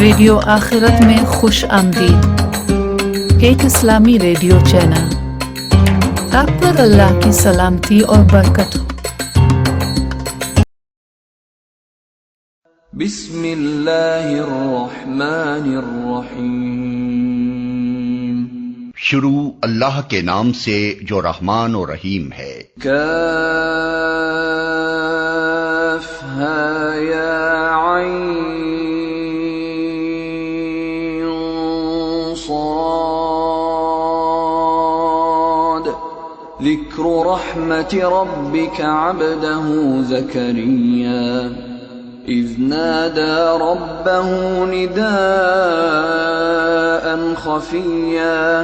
Radio آخرت میں خوش آمدید، ایک اسلامی ریڈیو چینل۔ آپ پر اللہ کی سلامتی اور برکت ہو۔ بسم اللہ الرحمن الرحیم۔ شروع اللہ کے نام سے جو رحمان و رحیم ہے۔ کاف ہا یا عین صاد، ذکر رحمت ربک عبدہ زکریا اذ نادى ربه نداء خفيا۔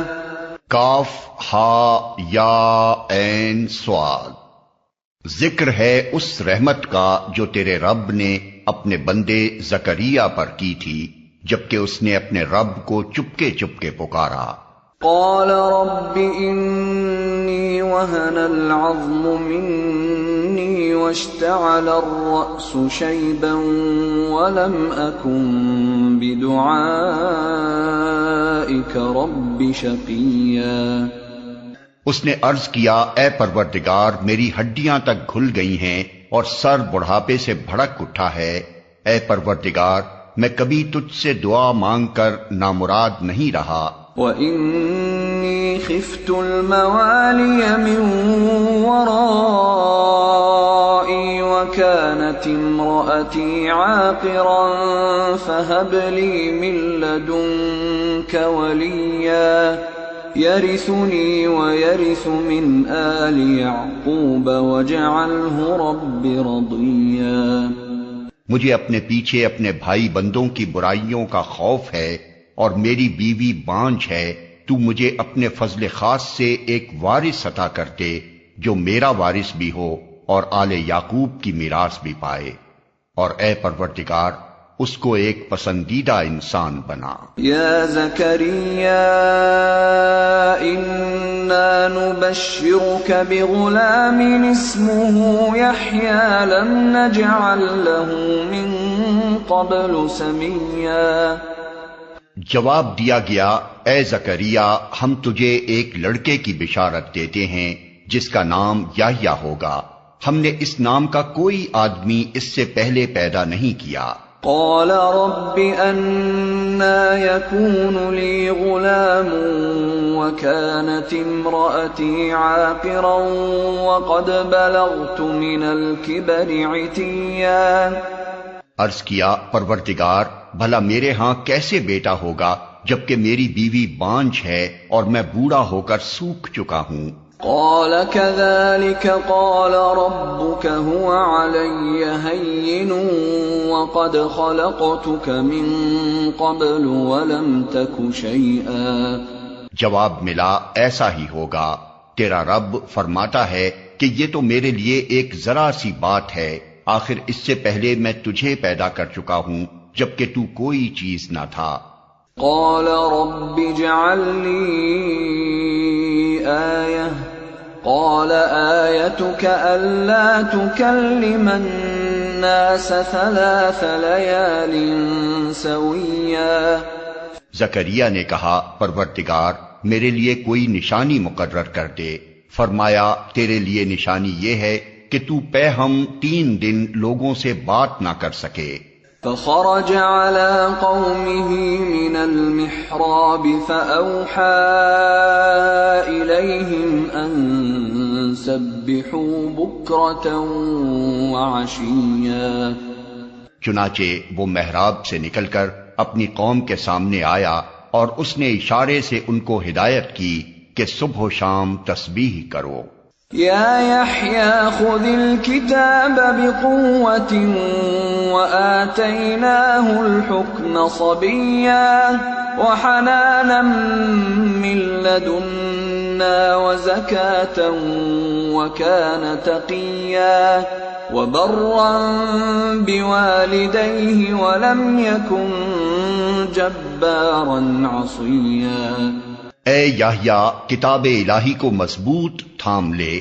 کاف ہا یا عین صاد، ذکر ہے اس رحمت کا جو تیرے رب نے اپنے بندے زکریا پر کی تھی جبکہ اس نے اپنے رب کو چپکے چپکے پکارا۔ قال رب انی وهن العظم منی واشتعل الرأس شیبا ولم اکن بدعائک رب شقیا۔ اس نے عرض کیا، اے پروردگار، میری ہڈیاں تک گھل گئی ہیں اور سر بڑھاپے سے بھڑک اٹھا ہے۔ اے پروردگار، میں کبھی تجھ سے دعا مانگ کر نامراد نہیں رہا۔ وَإِنِّي خِفْتُ الْمَوَالِيَ مِنْ وَرَائِي وَكَانَتِ امْرَأَتِي عَاقِرًا فَهَبْ لِي مِنْ لَدُنْكَ وَلِيًّا يَرِثُنِي وَيَرِثُ مِنْ آلِ يَعْقُوبَ وَاجْعَلْهُ رَبِّ رَضِيًّا۔ مجھے اپنے پیچھے اپنے بھائی بندوں کی برائیوں کا خوف ہے اور میری بیوی بانجھ ہے، تو مجھے اپنے فضل خاص سے ایک وارث عطا کر دے جو میرا وارث بھی ہو اور آل یعقوب کی میراث بھی پائے، اور اے پروردگار اس کو ایک پسندیدہ انسان بنا۔ یا زکریا انا نبشرک بغلام اسمه یحیی لم نجعل له من قبل سمیا۔ جواب دیا گیا، اے زکریا، ہم تجھے ایک لڑکے کی بشارت دیتے ہیں جس کا نام یحییٰ ہوگا، ہم نے اس نام کا کوئی آدمی اس سے پہلے پیدا نہیں کیا۔ قال رب أنا يكون لي غلام وكانت امرأتي عاقرا وقد بلغت من الكبر عتيا۔ عرض کیا، پروردگار، بھلا میرے ہاں کیسے بیٹا ہوگا جبکہ میری بیوی بانجھ ہے اور میں بوڑھا ہو کر سوکھ چکا ہوں۔ قال كذلك قال ربك هو علي هين وقد خلقتك من قبل ولم تك شيئا۔ جواب ملا، ایسا ہی ہوگا، تیرا رب فرماتا ہے کہ یہ تو میرے لیے ایک ذرا سی بات ہے، آخر اس سے پہلے میں تجھے پیدا کر چکا ہوں جبکہ تو کوئی چیز نہ تھا۔ قال رب اجعل لي آية قال آيتك ألا تكلم الناس 3 ليال سويا۔ زکریا نے کہا، پروردگار میرے لیے کوئی نشانی مقرر کر دے۔ فرمایا، تیرے لیے نشانی یہ ہے کہ تو پے ہم 3 دن لوگوں سے بات نہ کر سکے۔ فخرج على قومه من المحراب فأوحى إليهم أن سبحوا بكرة وعشيا۔ چنانچہ وہ محراب سے نکل کر اپنی قوم کے سامنے آیا اور اس نے اشارے سے ان کو ہدایت کی کہ صبح و شام تسبیح کرو۔ یا یحییٰ خذ الکتاب بقوة وآتیناہ الحکم صبیا وحنانا من لدنا وزکاة وکان تقیا وبرا بوالدیہ ولم یکن جبارا عصیا۔ اے یحییٰ، کتاب الہی کو مضبوط تھام لے،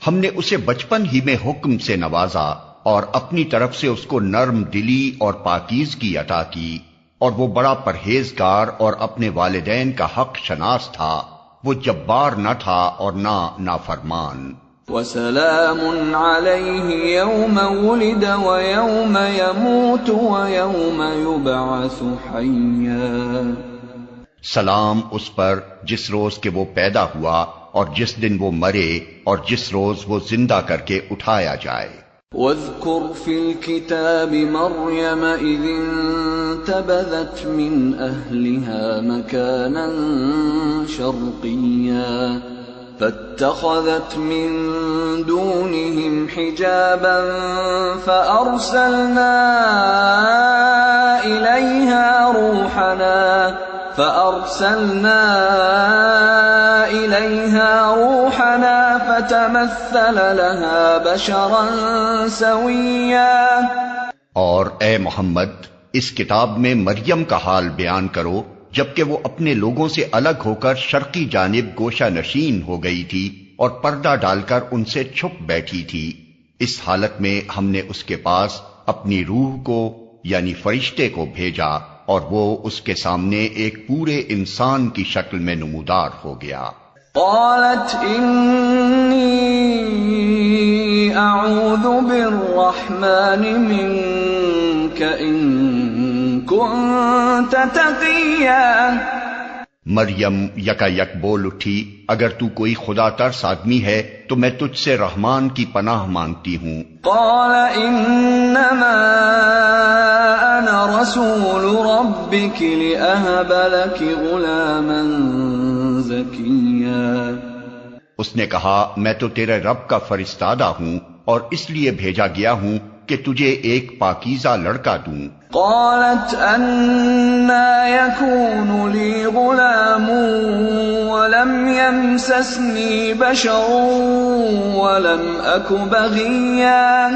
ہم نے اسے بچپن ہی میں حکم سے نوازا اور اپنی طرف سے اس کو نرم دلی اور پاکیزگی عطا کی، اور وہ بڑا پرہیزگار اور اپنے والدین کا حق شناس تھا، وہ جبار نہ تھا اور نہ نافرمان۔ وسلام علیہ یوم ولد ویوم یموت ویوم یبعث حیا۔ سلام اس پر جس روز کہ وہ پیدا ہوا اور جس دن وہ مرے اور جس روز وہ زندہ کر کے اٹھایا جائے۔ واذکر فی الکتاب مریم اذ انتبذت من اہلها مکانا شرقیا فاتخذت من دونهم حجابا فأرسلنا إليها روحنا فتمثل لها بشرا سويا۔ اور اے محمد اس کتاب میں مریم کا حال بیان کرو جبکہ وہ اپنے لوگوں سے الگ ہو کر شرقی جانب گوشہ نشین ہو گئی تھی اور پردہ ڈال کر ان سے چھپ بیٹھی تھی۔ اس حالت میں ہم نے اس کے پاس اپنی روح کو یعنی فرشتے کو بھیجا اور وہ اس کے سامنے ایک پورے انسان کی شکل میں نمودار ہو گیا۔ قالت انی اعوذ بالرحمن منک ان كنت تقیا۔ مریم یکا یک بول اٹھی، اگر تو کوئی خدا ترس آدمی ہے تو میں تجھ سے رحمان کی پناہ مانگتی ہوں۔ قال انما انا رسول ربك لأهب لك غلاما زکیا۔ اس نے کہا میں تو تیرے رب کا فرستادہ ہوں اور اس لیے بھیجا گیا ہوں کہ تجھے ایک پاکیزہ لڑکا دوں۔ قالت أَنَّى يَكُونُ لِي غُلَامٌ وَلَمْ يَمْسَسْنِي بَشَرٌ وَلَمْ أَكُ بَغِيًّا۔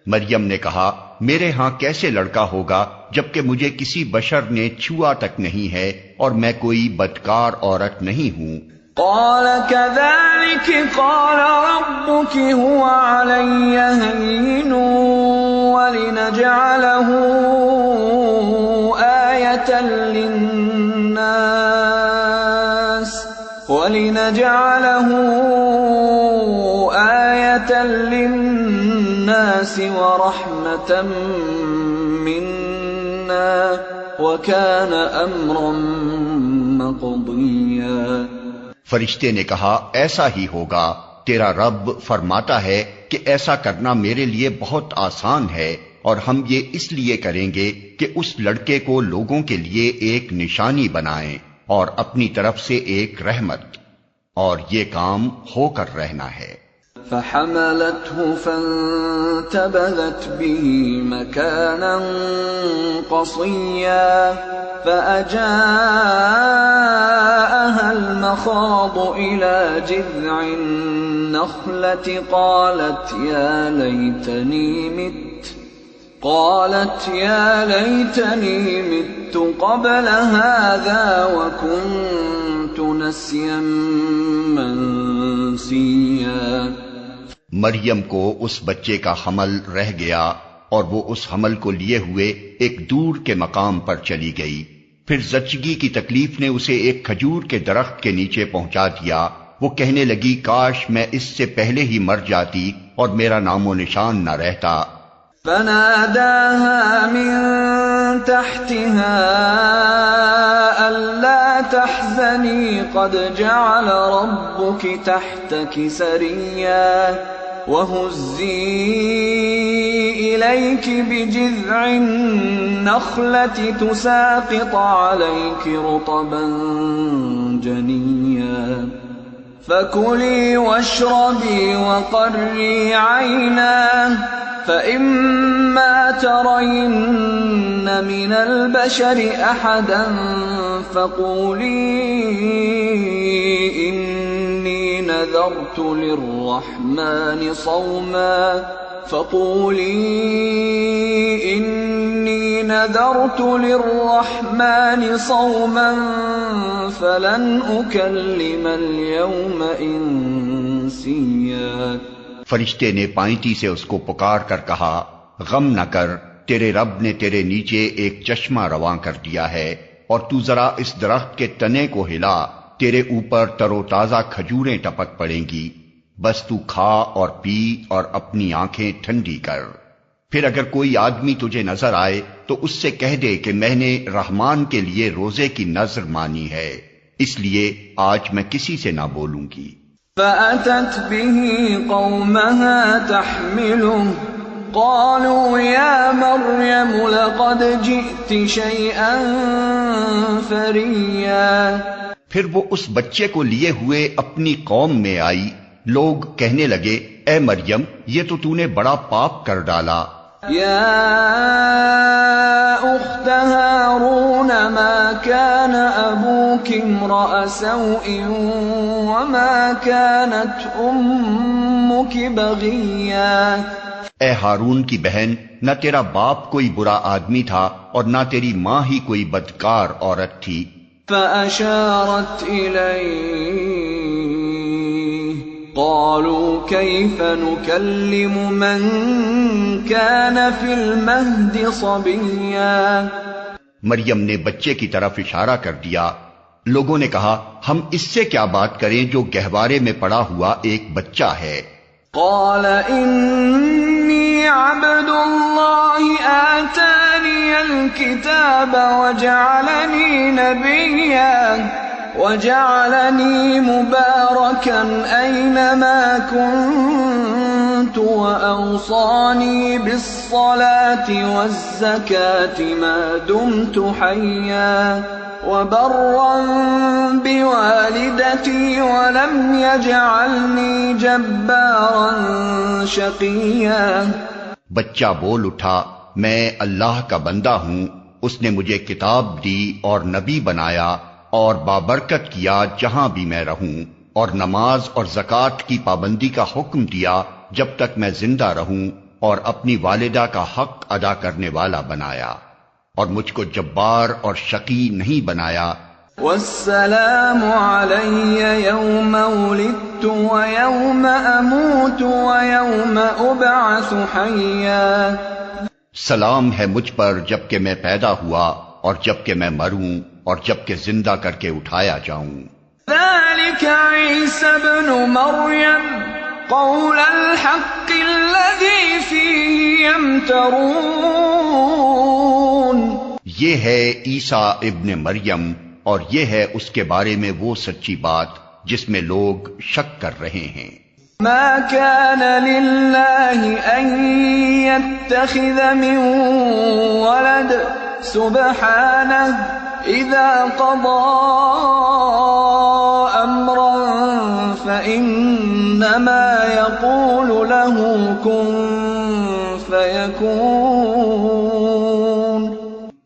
مریم نے کہا میرے ہاں کیسے لڑکا ہوگا جبکہ مجھے کسی بشر نے چھوا تک نہیں ہے اور میں کوئی بدکار عورت نہیں ہوں۔ قال كذلك قال ربك هو علي هين ولنجعله آية للناس ورحمة منا وكان أمرا مقضيا۔ فرشتے نے کہا ایسا ہی ہوگا، تیرا رب فرماتا ہے کہ ایسا کرنا میرے لیے بہت آسان ہے اور ہم یہ اس لیے کریں گے کہ اس لڑکے کو لوگوں کے لیے ایک نشانی بنائیں اور اپنی طرف سے ایک رحمت، اور یہ کام ہو کر رہنا ہے۔ فحملته فانتبذت به مكانا قصيا فأجاءها المخاض إلى جذع النخلة قالت يا ليتني مت قبل هذا وكنت نسيا منسيا۔ مریم کو اس بچے کا حمل رہ گیا اور وہ اس حمل کو لیے ہوئے ایک دور کے مقام پر چلی گئی۔ پھر زچگی کی تکلیف نے اسے ایک کھجور کے درخت کے نیچے پہنچا دیا۔ وہ کہنے لگی کاش میں اس سے پہلے ہی مر جاتی اور میرا نام و نشان نہ رہتا۔ فناداها من تحتها ألا تحزني قد جعل ربك تحتك سريا وهزي إليك بجذع النخلة تساقط عليك رطبا جنيا فكلي واشربي وقري عينا فإما ترين من البشر أحدا فقولي إني نذرت للرحمن صوما فلن أكلم اليوم إنسيا۔ فرشتے نے پائنتی سے اس کو پکار کر کہا غم نہ کر، تیرے رب نے تیرے نیچے ایک چشمہ رواں کر دیا ہے، اور تو ذرا اس درخت کے تنے کو ہلا، تیرے اوپر تر و تازہ کھجوریں ٹپک پڑیں گی، بس تو کھا اور پی اور اپنی آنکھیں ٹھنڈی کر۔ پھر اگر کوئی آدمی تجھے نظر آئے تو اس سے کہہ دے کہ میں نے رحمان کے لیے روزے کی نذر مانی ہے، اس لیے آج میں کسی سے نہ بولوں گی۔ فأتت به قومها تحمله قالوا يا مريم لقد جئت شيئا فريا۔ پھر وہ اس بچے کو لیے ہوئے اپنی قوم میں آئی، لوگ کہنے لگے اے مریم یہ تو نے بڑا پاپ کر ڈالا۔ يا أخت هارون ما كان أبوك امرأ سوء وما كانت أمك بغيا۔ اے ہارون کی بہن، نہ تیرا باپ کوئی برا آدمی تھا اور نہ تیری ماں ہی کوئی بدکار عورت تھی۔ فأشارت إليه قالوا كيف نكلم من كان في المهد صبيا۔ مریم نے بچے کی طرف اشارہ کر دیا۔ لوگوں نے کہا ہم اس سے کیا بات کریں جو گہوارے میں پڑا ہوا ایک بچہ ہے۔ قال إني عبد الله آتاني الكتاب وجعلني نبيا وجعلني مباركا أينما كنت وأوصاني بالصلاة والزكاة ما دمت حيا وبرا بوالدتي ولم يجعلني جبارا شقيا۔ بچہ بول اٹھا میں اللہ کا بندہ ہوں، اس نے مجھے کتاب دی اور نبی بنایا اور بابرکت کیا جہاں بھی میں رہوں، اور نماز اور زکوٰۃ کی پابندی کا حکم دیا جب تک میں زندہ رہوں، اور اپنی والدہ کا حق ادا کرنے والا بنایا، اور مجھ کو جبار اور شقی نہیں بنایا۔ والسلام علی یوم ولدت ویوم اموت ویوم ابعث حیا۔ سلام ہے مجھ پر جب کہ میں پیدا ہوا اور جب کہ میں مروں اور جب کہ زندہ کر کے اٹھایا جاؤں۔ ذلك عیسی ابن مریم قول الحق الذی فیہ یمترون۔ یہ ہے عیسیٰ ابن مریم اور یہ ہے اس کے بارے میں وہ سچی بات جس میں لوگ شک کر رہے ہیں۔ ما كان لله أن يتخذ من ولد سبحانه إذا قضى أمرا فإنما يقول له كن فيكون۔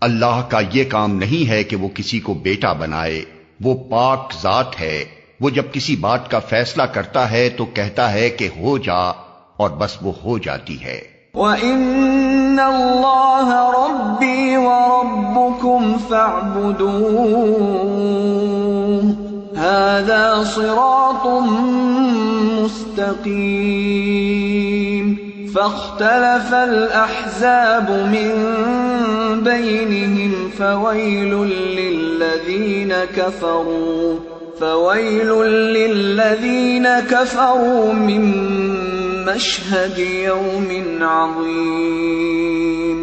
اللہ کا یہ کام نہیں ہے کہ وہ کسی کو بیٹا بنائے، وہ پاک ذات ہے، وہ جب کسی بات کا فیصلہ کرتا ہے تو کہتا ہے کہ ہو جا اور بس وہ ہو جاتی ہے۔ وَإِنَّ اللَّهَ رَبِّي وَرَبُّكُمْ فَاعْبُدُوهُ هَذَا صِرَاطٌ مُسْتَقِيمٌ۔ فَاخْتَلَفَ الْأَحْزَابُ مِنْ بَيْنِهِمْ فَوَيْلٌ لِلَّذِينَ كَفَرُوا مِنْ مَشْهَدِ يَوْمٍ عَظِيمٍ۔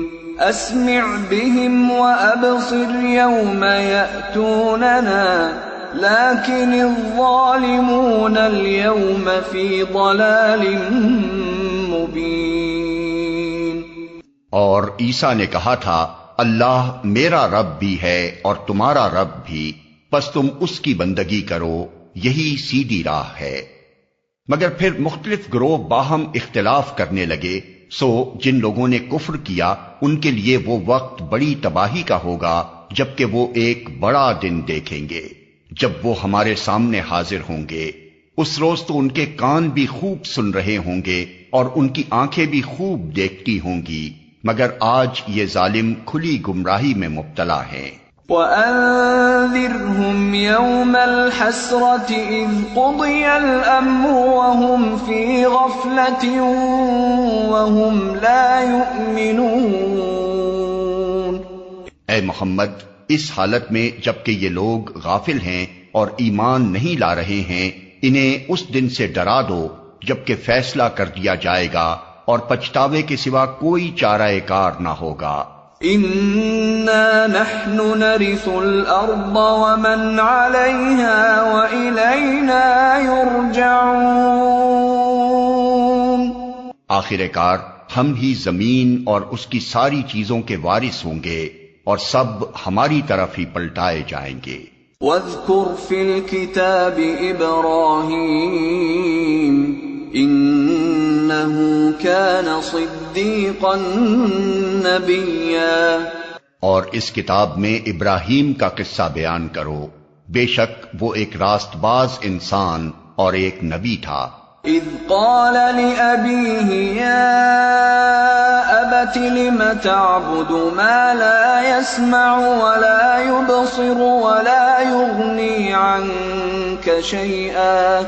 أَسْمِعْ بِهِمْ وَأَبْصِرْ يَوْمَ يَأْتُونَنَا لَكِنِ الظَّالِمُونَ الْيَوْمَ فِي ضَلَالٍ مُبِينٍ۔ اور عیسیٰ نے کہا تھا اللہ میرا رب بھی ہے اور تمہارا رب بھی، پس تم اس کی بندگی کرو، یہی سیدھی راہ ہے۔ مگر پھر مختلف گروہ باہم اختلاف کرنے لگے، سو جن لوگوں نے کفر کیا ان کے لیے وہ وقت بڑی تباہی کا ہوگا جبکہ وہ ایک بڑا دن دیکھیں گے جب وہ ہمارے سامنے حاضر ہوں گے۔ اس روز تو ان کے کان بھی خوب سن رہے ہوں گے اور ان کی آنکھیں بھی خوب دیکھتی ہوں گی، مگر آج یہ ظالم کھلی گمراہی میں مبتلا ہیں۔ وَأَنذِرْهُمْ يَوْمَ الْحَسْرَةِ إِذْ قُضِيَ الْأَمْرُ وَهُمْ فِي غَفْلَةٍ وَهُمْ لَا يُؤْمِنُونَ۔ اے محمد، اس حالت میں جبکہ یہ لوگ غافل ہیں اور ایمان نہیں لا رہے ہیں، انہیں اس دن سے ڈرا دو جبکہ فیصلہ کر دیا جائے گا اور پچھتاوے کے سوا کوئی چارہ کار نہ ہوگا۔ اِنَّا نَحْنُ نَرِثُ الْأَرْضَ وَمَنْ عَلَيْهَا وَإِلَيْنَا يُرْجَعُونَ۔ آخر کار ہم ہی زمین اور اس کی ساری چیزوں کے وارث ہوں گے اور سب ہماری طرف ہی پلٹائے جائیں گے۔ وَاذْكُرْ فِي الْكِتَابِ إِبْرَاهِيمَ إِنَّهُ كَانَ صِدِّيقًا نَبِيًّا۔ اور اس کتاب میں ابراہیم کا قصہ بیان کرو، بے شک وہ ایک راست باز انسان اور ایک نبی تھا۔ اذ قال لأبيه يا أبت لم تعبد ما لا يسمع ولا يبصر ولا يغني عنك شيئا۔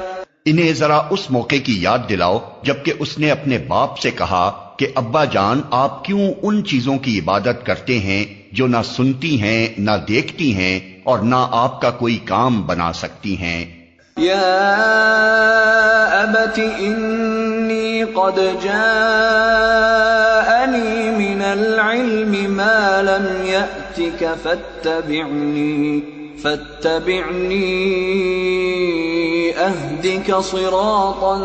انہیں ذرا اس موقع کی یاد دلاؤ جبکہ اس نے اپنے باپ سے کہا کہ ابا جان، آپ کیوں ان چیزوں کی عبادت کرتے ہیں جو نہ سنتی ہیں نہ دیکھتی ہیں اور نہ آپ کا کوئی کام بنا سکتی ہیں۔ یا ابت انی قد جاءنی من العلم ما لم یأتک فاتبعنی اہدک صراطا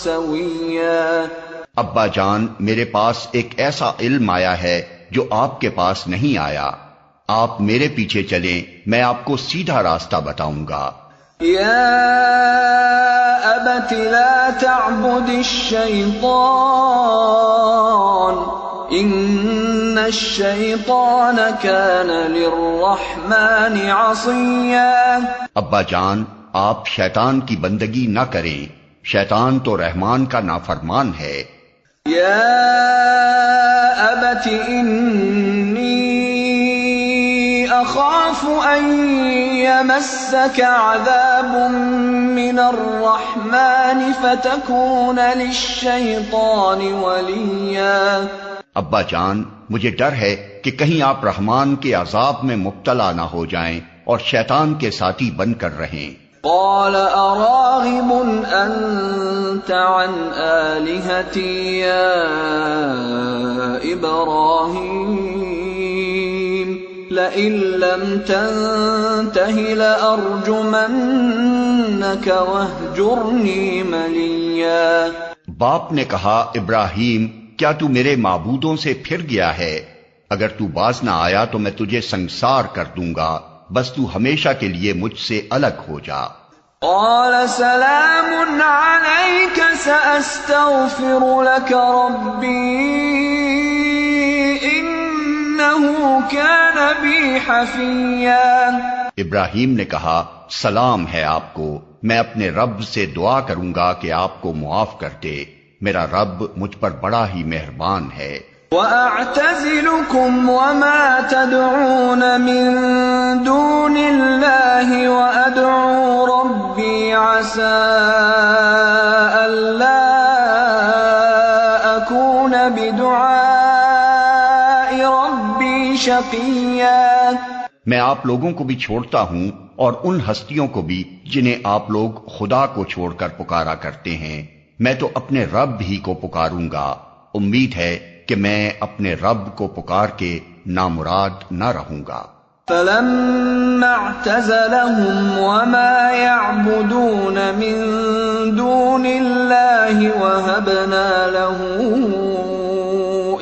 سویا۔ ابا جان، میرے پاس ایک ایسا علم آیا ہے جو آپ کے پاس نہیں آیا، آپ میرے پیچھے چلیں، میں آپ کو سیدھا راستہ بتاؤں گا۔ یا ابت لا تعبد الشیطان ان الشیطان کان للرحمن عصیا۔ ابا جان، آپ شیطان کی بندگی نہ کریں، شیطان تو رحمان کا نافرمان ہے۔ یا ابت انی اخاف ان یمسک عذاب من الرحمن فتکون للشیطان ولیا۔ ابا جان، مجھے ڈر ہے کہ کہیں آپ رحمان کے عذاب میں مبتلا نہ ہو جائیں اور شیطان کے ساتھی بن کر رہیں۔ قال اراغب انت عن آلهتی یا ابراہیم لئن لم تنتہ لأرجمنک واہجرنی ملیا۔ باپ نے کہا، ابراہیم، کیا تو میرے معبودوں سے پھر گیا ہے؟ اگر تو باز نہ آیا تو میں تجھے سنگسار کر دوں گا، بس تو ہمیشہ کے لیے مجھ سے الگ ہو جا۔ قال سلام علیک سأستغفر لک ربی انہ کان بی حفیا۔ ابراہیم نے کہا، سلام ہے آپ کو، میں اپنے رب سے دعا کروں گا کہ آپ کو معاف کر دے، میرا رب مجھ پر بڑا ہی مہربان ہے۔ وَأَعْتَزِلُكُمْ وَمَا تَدْعُونَ مِن دُونِ اللَّهِ وَأَدْعُو رَبِّي عَسَىٰ أَلَّا أَكُونَ بِدُعَاءِ رَبِّي شَقِيًّا۔ میں آپ لوگوں کو بھی چھوڑتا ہوں اور ان ہستیوں کو بھی جنہیں آپ لوگ خدا کو چھوڑ کر پکارا کرتے ہیں، میں تو اپنے رب ہی کو پکاروں گا، امید ہے کہ میں اپنے رب کو پکار کے نامراد نہ رہوں گا۔ فَلَمَّا اعْتَزَلَهُمْ وَمَا يَعْبُدُونَ مِن دُونِ اللَّهِ وَهَبْنَا لَهُ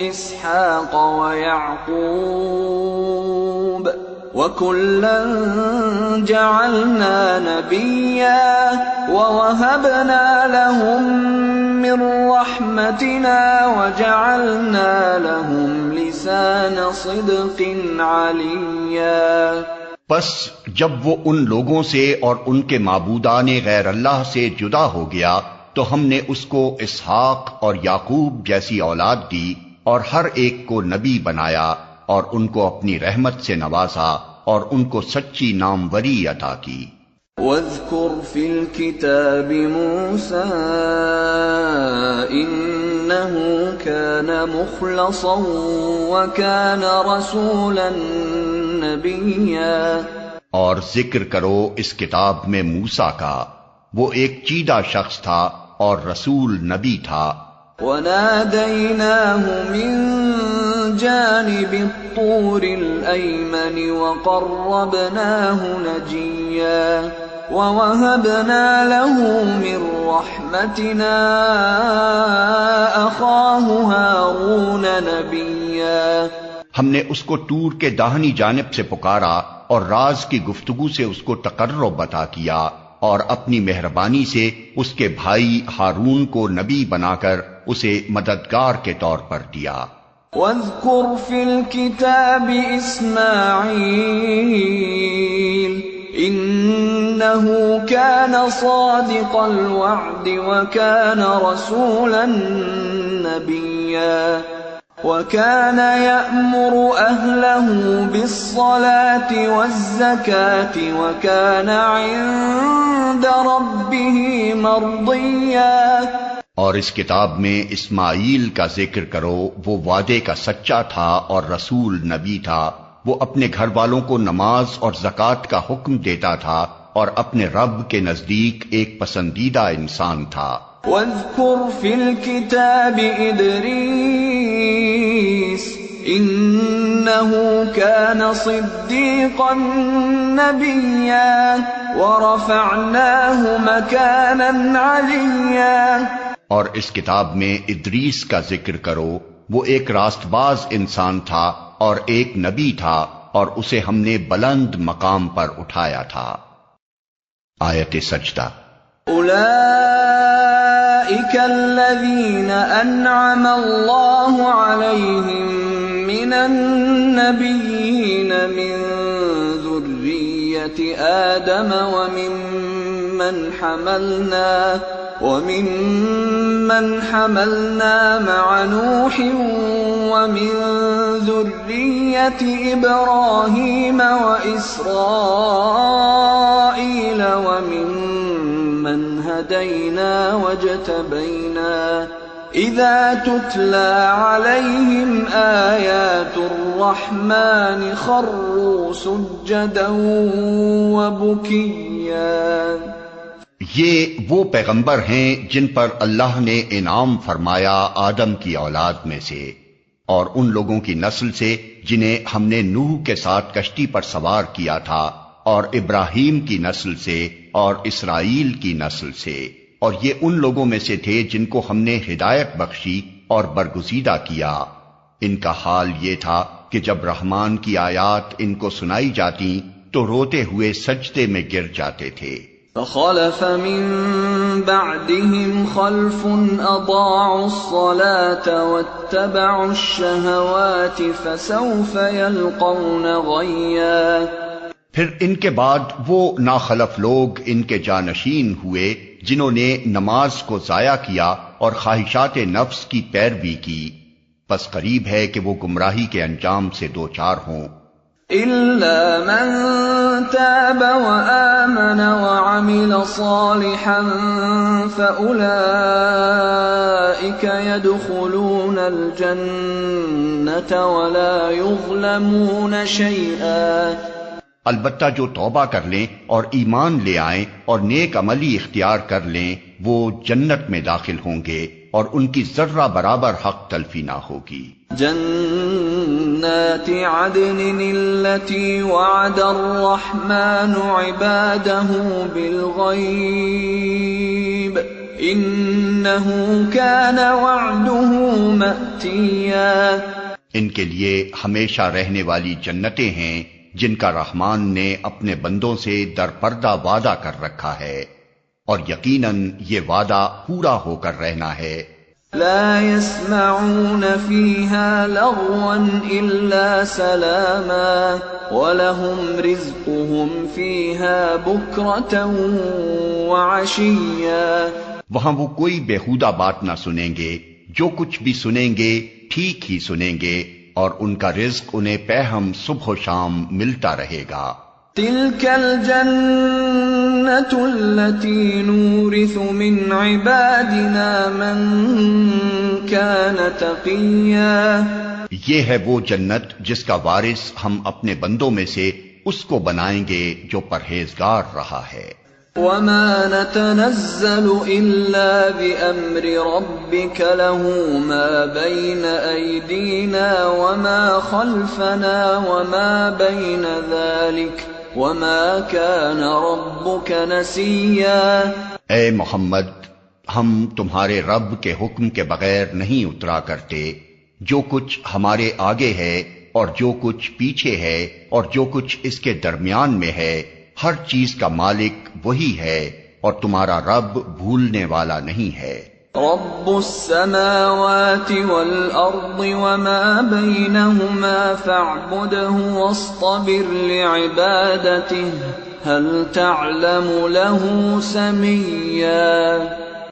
إِسْحَاقَ وَيَعْقُوبَ وَكُلًّا جَعَلْنَا نَبِيًّا وَوَهَبْنَا لَهُم مِّن رَّحْمَتِنَا وَجَعَلْنَا لَهُمْ لِسَانَ صِدْقٍ عَلِيًّا۔ پس جب وہ ان لوگوں سے اور ان کے معبودان غیر اللہ سے جدا ہو گیا تو ہم نے اس کو اسحاق اور یعقوب جیسی اولاد دی اور ہر ایک کو نبی بنایا اور ان کو اپنی رحمت سے نوازا اور ان کو سچی ناموری عطا کی۔ وَاذْكُرْ فِي الْكِتَابِ مُوسَىٰ إنه كان مخلصا وكان رسولا نبيا. اور ذکر کرو اس کتاب میں موسیٰ کا، وہ ایک چیدہ شخص تھا اور رسول نبی تھا. وَنَادَيْنَاهُ مِن جَانِبِ الطُّورِ الْأَيْمَنِ وَقَرَّبْنَاهُ نَجِيًّا وَوَهَبْنَا لَهُ مِن رَّحْمَتِنَا أَخَاهُ هَارُونَ نَبِيًّا. ہم نے اس کو طور کے داہنی جانب سے پکارا اور راز کی گفتگو سے اس کو تقرب عطا کیا، اور اپنی مہربانی سے اس کے بھائی ہارون کو نبی بنا کر اسے مددگار کے طور پر دیا. وَاذْكُرْ فِي الْكِتَابِ إِسْمَاعِيلَ إِنَّهُ كَانَ صَادِقَ الْوَعْدِ وَكَانَ رَسُولًا نَبِيًّا. وَكَانَ يَأْمُرُ أَهْلَهُ بِالصَّلَاةِ وَالزَّكَاةِ وَكَانَ عِندَ رَبِّهِ مَرْضِيًّا. اور اس کتاب میں اسماعیل کا ذکر کرو، وہ وعدے کا سچا تھا اور رسول نبی تھا. وہ اپنے گھر والوں کو نماز اور زکوٰۃ کا حکم دیتا تھا اور اپنے رب کے نزدیک ایک پسندیدہ انسان تھا. وَاذْكُرْ فِي الْكِتَابِ إِدْرِيسَ إِنَّهُ كَانَ صِدِّيقًا نَبِيًّا وَرَفَعْنَاهُ مَكَانًا عَلِيًّا. اور اس کتاب میں ادریس کا ذکر کرو، وہ ایک راست باز انسان تھا اور ایک نبی تھا، اور اسے ہم نے بلند مقام پر اٹھایا تھا. آیت سجدہ. أولئك الذين أنعم الله عليهم من النبيين من ذرية آدم ومن حملنا مع نوح ومن ذرية إبراهيم وإسرائيل وممن هدينا واجتبينا إذا تتلى عليهم آيات الرحمن خروا سجدا وبكيا. یہ وہ پیغمبر ہیں جن پر اللہ نے انعام فرمایا آدم کی اولاد میں سے اور ان لوگوں کی نسل سے جنہیں ہم نے نوح کے ساتھ کشتی پر سوار کیا تھا، اور ابراہیم کی نسل سے اور اسرائیل کی نسل سے، اور یہ ان لوگوں میں سے تھے جن کو ہم نے ہدایت بخشی اور برگزیدہ کیا. ان کا حال یہ تھا کہ جب رحمان کی آیات ان کو سنائی جاتی تو روتے ہوئے سجدے میں گر جاتے تھے. فخلف من بعدهم خلف أضاعوا الصلاة واتبعوا الشهوات فسوف يلقون غيا. پھر ان کے بعد وہ ناخلف لوگ ان کے جانشین ہوئے جنہوں نے نماز کو ضائع کیا اور خواہشات نفس کی پیروی کی، پس قریب ہے کہ وہ گمراہی کے انجام سے دوچار ہوں. إلا من تاب وآمن وعمل صالحا فأولئك يدخلون الجنة ولا يظلمون شيئا. البتہ جو توبہ کر لیں اور ایمان لے آئیں اور نیک عملی اختیار کر لیں وہ جنت میں داخل ہوں گے اور ان کی ذرہ برابر حق تلفی نہ ہوگی. جنات عدن التي وعد الرحمن عباده بالغيب إنه كان وعده مأتيا. ان کے لیے ہمیشہ رہنے والی جنتیں ہیں جن کا رحمان نے اپنے بندوں سے در پردہ وعدہ کر رکھا ہے، اور یقیناً یہ وعدہ پورا ہو کر رہنا ہے. لا يسمعون فيها لغوا إلا سلاما ولهم رزقهم فيها بكرة وعشيا. وہاں وہ کوئی بیہودہ بات نہ سنیں گے، جو کچھ بھی سنیں گے ٹھیک ہی سنیں گے، اور ان کا رزق انہیں پہم صبح و شام ملتا رہے گا. تلك الجنة التي نورث من عبادنا من كان تقيا، یہ ہے وہ جنت جس کا وارث ہم اپنے بندوں میں سے اس کو بنائیں گے جو پرہیزگار رہا ہے۔ وما نتنزل إلا بأمر ربك له ما بين أيدينا وما خلفنا وما بين ذلك وما كان ربك نسيا۔ اے محمد، ہم تمہارے رب کے حکم کے بغیر نہیں اترا کرتے، جو کچھ ہمارے آگے ہے اور جو کچھ پیچھے ہے اور جو کچھ اس کے درمیان میں ہے، ہر چیز کا مالک وہی ہے اور تمہارا رب بھولنے والا نہیں ہے۔ رب السماوات والأرض وما بينهما فاعبده واصطبر لعبادته هل تعلم له سميا۔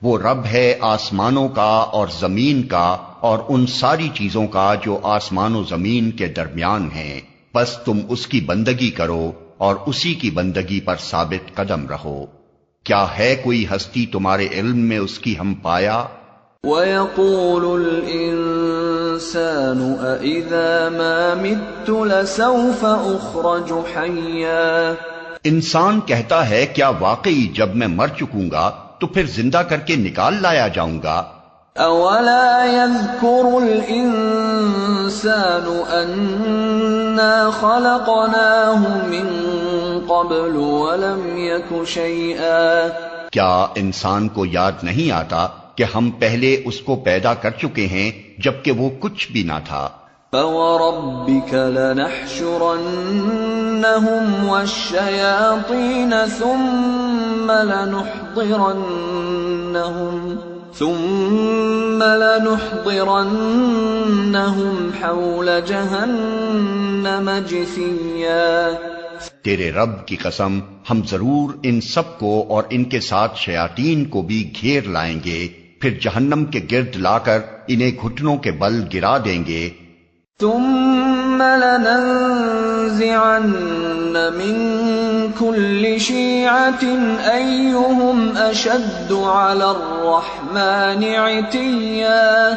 وہ رب ہے آسمانوں کا اور زمین کا اور ان ساری چیزوں کا جو آسمان و زمین کے درمیان ہیں، بس تم اس کی بندگی کرو اور اسی کی بندگی پر ثابت قدم رہو۔ کیا ہے کوئی ہستی تمہارے علم میں اس کی ہم پایا؟ وَيَقُولُ الْإِنسَانُ أَإِذَا مَا مِتُّ لَسَوْفَ أُخْرَجُ حَيًّا۔ انسان کہتا ہے کیا واقعی جب میں مر چکوں گا تو پھر زندہ کر کے نکال لایا جاؤں گا؟ أَوَلَا يَذْكُرُ الْإِنسَانُ أَنَّا خَلَقْنَاهُ مِن قَبْلُ وَلَمْ يَكُ شَيْئًا۔ کیا انسان کو یاد نہیں آتا کہ ہم پہلے اس کو پیدا کر چکے ہیں جبکہ وہ کچھ بھی نہ تھا؟ فَوَرَبِّكَ لَنَحْشُرَنَّهُمْ وَالشَّيَاطِينَ ثُمَّ لَنُحْضِرَنَّهُمْ حَوْلَ جَهَنَّمَ جِثِيًّا۔ تیرے رب کی قسم، ہم ضرور ان سب کو اور ان کے ساتھ شیاطین کو بھی گھیر لائیں گے، پھر جہنم کے گرد لا کر انہیں گھٹنوں کے بل گرا دیں گے۔ ثم لننزعن من كل شيعة أيهم أشد على الرحمن عتيا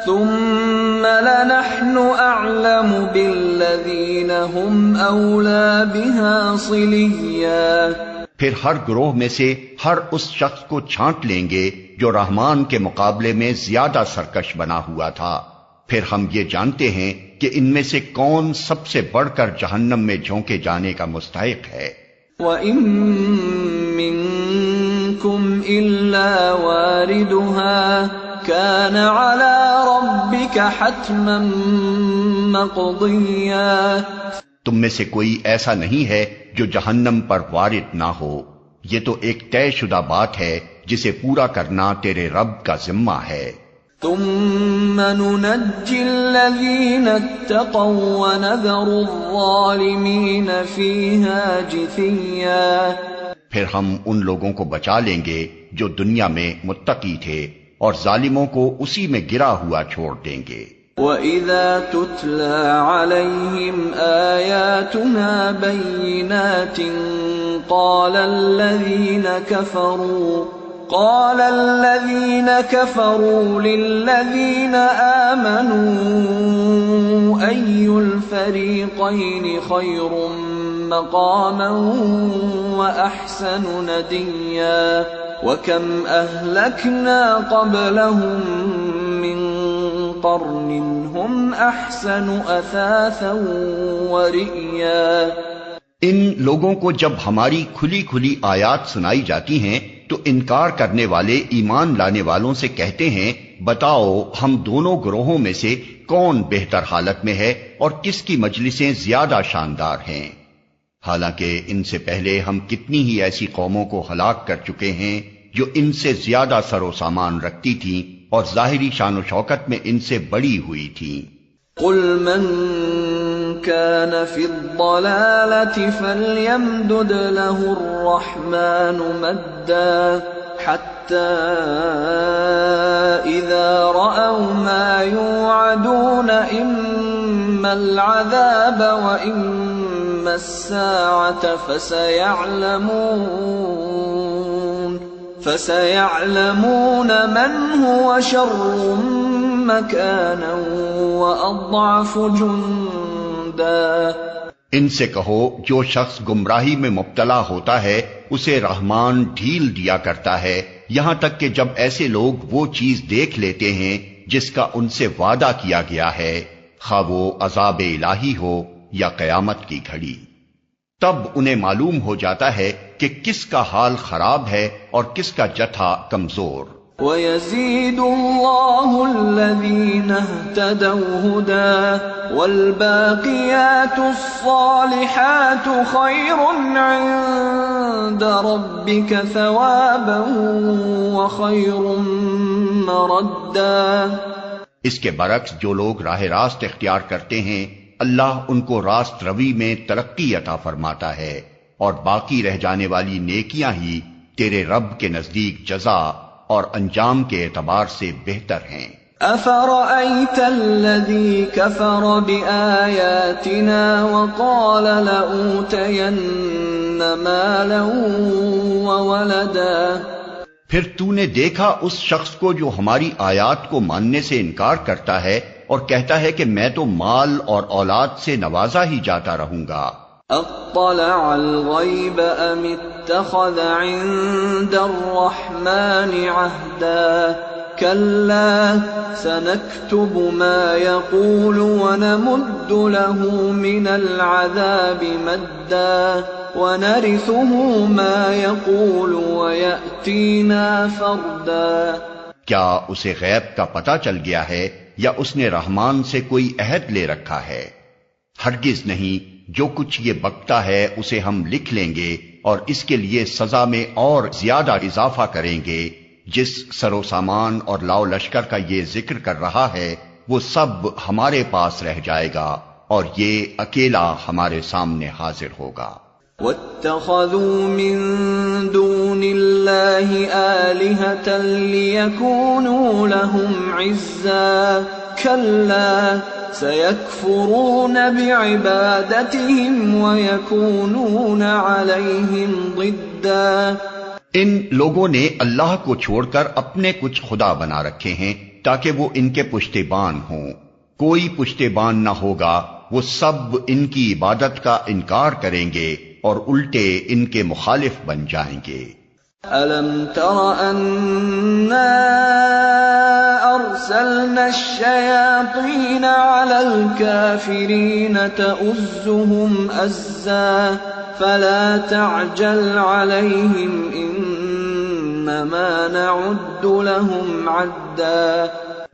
ثم لنحن أعلم بالذين هم أولى بها صليا۔ پھر ہر گروہ میں سے ہر اس شخص کو چھانٹ لیں گے جو رحمان کے مقابلے میں زیادہ سرکش بنا ہوا تھا، پھر ہم یہ جانتے ہیں کہ ان میں سے کون سب سے بڑھ کر جہنم میں جھونکے جانے کا مستحق ہے۔ وَإِن مِّنكُمْ إِلَّا وَارِدُهَا كَانَ عَلَى رَبِّكَ حَتْمًا مَّقْضِيًّا۔ تم میں سے کوئی ایسا نہیں ہے جو جہنم پر وارد نہ ہو، یہ تو ایک طے شدہ بات ہے جسے پورا کرنا تیرے رب کا ذمہ ہے۔ ثم ننجي الذين اتقوا ونذر الظالمين فيها جثيا۔ پھر ہم ان لوگوں کو بچا لیں گے جو دنیا میں متقی تھے اور ظالموں کو اسی میں گرا ہوا چھوڑ دیں گے۔ وَإِذَا تُتْلَى عَلَيْهِمْ آيَاتُنَا بَيِّنَاتٍ قَالَ الَّذِينَ كَفَرُوا لِلَّذِينَ آمَنُوا أَيُّ الْفَرِيقَيْنِ خَيْرٌ مَّقَامًا وَأَحْسَنُ نَدِيًّا وَكَمْ أَهْلَكْنَا قَبْلَهُم مِّن قَرْنٍ هُمْ أَحْسَنُ أَثَاثًا وَرِئْيًا۔ ان لوگوں کو جب ہماری کھلی کھلی آیات سنائی جاتی ہیں تو انکار کرنے والے ایمان لانے والوں سے کہتے ہیں بتاؤ ہم دونوں گروہوں میں سے کون بہتر حالت میں ہے اور کس کی مجلسیں زیادہ شاندار ہیں، حالانکہ ان سے پہلے ہم کتنی ہی ایسی قوموں کو ہلاک کر چکے ہیں جو ان سے زیادہ سر و سامان رکھتی تھیں اور ظاہری شان و شوکت میں ان سے بڑی ہوئی تھیں۔ قل من كان في الضلالة فليمدد له الرحمن مدا حتى إذا رأوا ما يوعدون إما العذاب وإما الساعة فسيعلمون من هو شر مكانا وأضعف جندا۔ ان سے کہو جو شخص گمراہی میں مبتلا ہوتا ہے اسے رحمان ڈھیل دیا کرتا ہے، یہاں تک کہ جب ایسے لوگ وہ چیز دیکھ لیتے ہیں جس کا ان سے وعدہ کیا گیا ہے، خواہ وہ عذاب الہی ہو یا قیامت کی گھڑی، تب انہیں معلوم ہو جاتا ہے کہ کس کا حال خراب ہے اور کس کا جتھا کمزور۔ وَيَزِيدُ اللَّهُ الَّذِينَ اهْتَدَوْا هُدًى وَالْبَاقِيَاتُ الصَّالِحَاتُ خَيْرٌ عِندَ رَبِّكَ ثَوَابًا وَخَيْرٌ مَّرَدًّا۔ اس کے برعکس جو لوگ راہ راست اختیار کرتے ہیں اللہ ان کو راست روی میں ترقی عطا فرماتا ہے، اور باقی رہ جانے والی نیکیاں ہی تیرے رب کے نزدیک جزا اور انجام کے اعتبار سے بہتر ہیں۔ أَفَرَأَيْتَ الَّذِي كَفَرَ بِآيَاتِنَا وَقَالَ لَأُوتَيَنَّ مَالًا وَوَلَدًا۔ پھر تو نے دیکھا اس شخص کو جو ہماری آیات کو ماننے سے انکار کرتا ہے اور کہتا ہے کہ میں تو مال اور اولاد سے نوازا ہی جاتا رہوں گا۔ اطلع الغیب ام اتخذ عند الرحمن عہدا کلا سنکتب ما يقول ونمد له من العذاب مدا ونرثه ما يقول ويأتينا فردا۔ کیا اسے غیب کا پتہ چل گیا ہے یا اس نے رحمان سے کوئی عہد لے رکھا ہے؟ ہرگز نہیں، جو کچھ یہ بکتا ہے اسے ہم لکھ لیں گے اور اس کے لیے سزا میں اور زیادہ اضافہ کریں گے۔ جس سر و سامان اور لاؤ لشکر کا یہ ذکر کر رہا ہے وہ سب ہمارے پاس رہ جائے گا اور یہ اکیلا ہمارے سامنے حاضر ہوگا۔ وَاتَّخَذُوا مِن دُونِ اللَّهِ آلِهَةً لِيَكُونُوا لَهُمْ عِزًّا كَلَّا سَيَكْفُرُونَ بِعِبَادَتِهِمْ وَيَكُونُونَ عَلَيْهِمْ ضِدًّا۔ ان لوگوں نے اللہ کو چھوڑ کر اپنے کچھ خدا بنا رکھے ہیں تاکہ وہ ان کے پشتیبان ہوں۔ کوئی پشتیبان نہ ہوگا، وہ سب ان کی عبادت کا انکار کریں گے اور الٹے ان کے مخالف بن جائیں گے۔ أَلَمْ تَرَ أَنَّا أَرْسَلْنَا الشَّيَاطِينَ عَلَى الْكَافِرِينَ تَؤُزُّهُمْ أَزًّا فَلَا تَعْجَلْ عَلَيْهِمْ إِنَّمَا نَعُدُّ لَهُمْ عَدًّا۔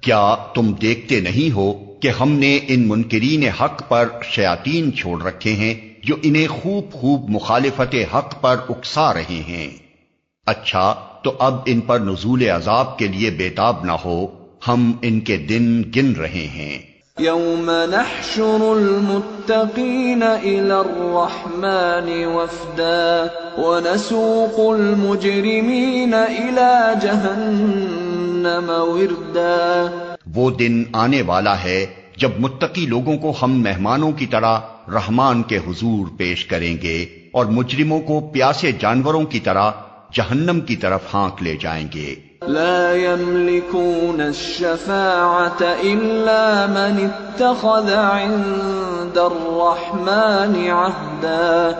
کیا تم دیکھتے نہیں ہو کہ ہم نے ان منکرین حق پر شیاطین چھوڑ رکھے ہیں جو انہیں خوب خوب مخالفت حق پر اکسا رہے ہیں؟ اچھا تو اب ان پر نزول عذاب کے لیے بےتاب نہ ہو، ہم ان کے دن گن رہے ہیں۔ یوم نحشر المتقین الی الرحمن وفدا ونسوق المجرمین الی جہنم وردا۔ وہ دن آنے والا ہے جب متقی لوگوں کو ہم مہمانوں کی طرح رحمان کے حضور پیش کریں گے اور مجرموں کو پیاسے جانوروں کی طرح جہنم کی طرف ہانک لے جائیں گے۔ لا يملكون الشفاعة إلا من اتخذ عند الرحمن عهدا۔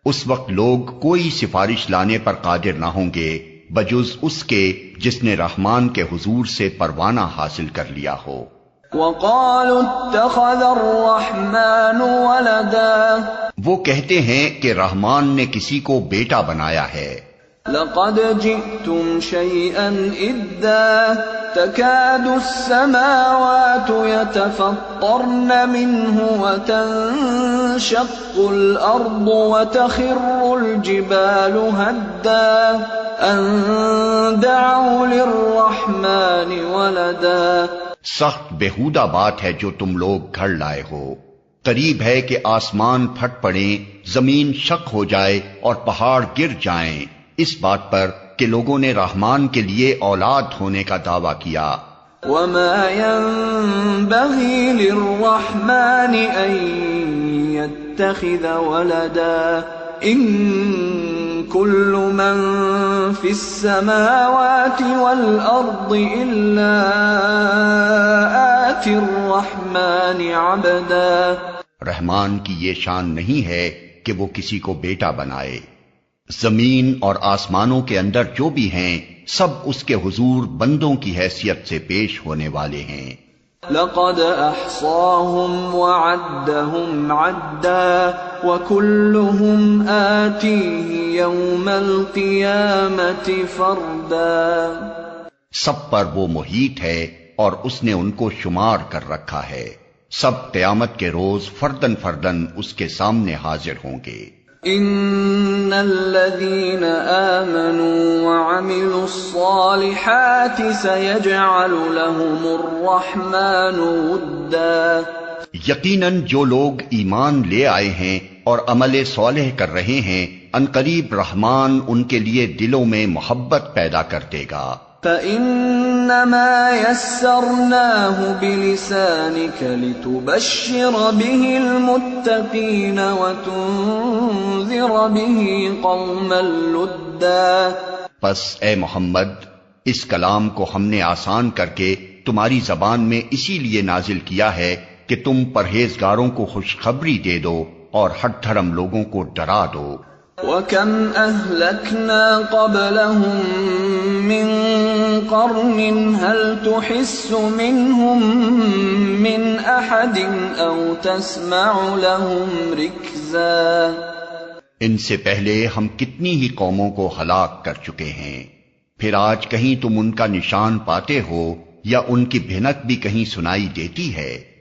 اس وقت لوگ کوئی سفارش لانے پر قادر نہ ہوں گے بجز اس کے جس نے رحمان کے حضور سے پروانہ حاصل کر لیا ہو۔ وقالوا اتخذ الرحمن ولدا۔ وہ کہتے ہیں کہ رحمان نے کسی کو بیٹا بنایا ہے۔ لقد جئتم شيئا إدا تكاد السماوات يتفطرن منه وتنشق الأرض وتخر الجبال هدا أن دعوا للرحمن ولدا۔ سخت بےہودہ بات ہے جو تم لوگ گھڑ لائے ہو۔ قریب ہے کہ آسمان پھٹ پڑیں، زمین شق ہو جائے اور پہاڑ گر جائیں اس بات پر کہ لوگوں نے رحمان کے لیے اولاد ہونے کا دعویٰ کیا۔ وما ينبغي للرحمن ان يتخذ ولدا إن كل من في السماوات والأرض إلا آتي الرحمن عبدا. رحمان کی یہ شان نہیں ہے کہ وہ کسی کو بیٹا بنائے. زمین اور آسمانوں کے اندر جو بھی ہیں سب اس کے حضور بندوں کی حیثیت سے پیش ہونے والے ہیں. لقد احصاهم وعدهم عدا وكلهم آتيه يوم القيامة فردا. سب پر وہ محیط ہے اور اس نے ان کو شمار کر رکھا ہے. سب قیامت کے روز فردن فردن اس کے سامنے حاضر ہوں گے. ان الذين آمنوا وعملوا الصالحات سيجعل لهم الرحمن ودا. یقیناً جو لوگ ایمان لے آئے ہیں اور عمل صالح کر رہے ہیں عنقریب رحمان ان کے لیے دلوں میں محبت پیدا کر دے گا. فإنما يسرناه بلسانك لتبشر به المتقين وتنذر به قوما لدا. پس اے محمد اس کلام کو ہم نے آسان کر کے تمہاری زبان میں اسی لیے نازل کیا ہے کہ تم پرہیزگاروں کو خوشخبری دے دو اور ہٹ دھرم لوگوں کو ڈرا دو. وَكَمْ أَهْلَكْنَا قَبْلَهُمْ مِنْ قَرْنٍ هَلْ تُحِسُّ مِنْهُمْ مِنْ أَحَدٍ أَوْ تَسْمَعُ لَهُمْ رِكْزًا. ان سے پہلے ہم کتنی ہی قوموں کو ہلاک کر چکے ہیں، پھر آج کہیں تم ان کا نشان پاتے ہو یا ان کی بھنک بھی کہیں سنائی دیتی ہے؟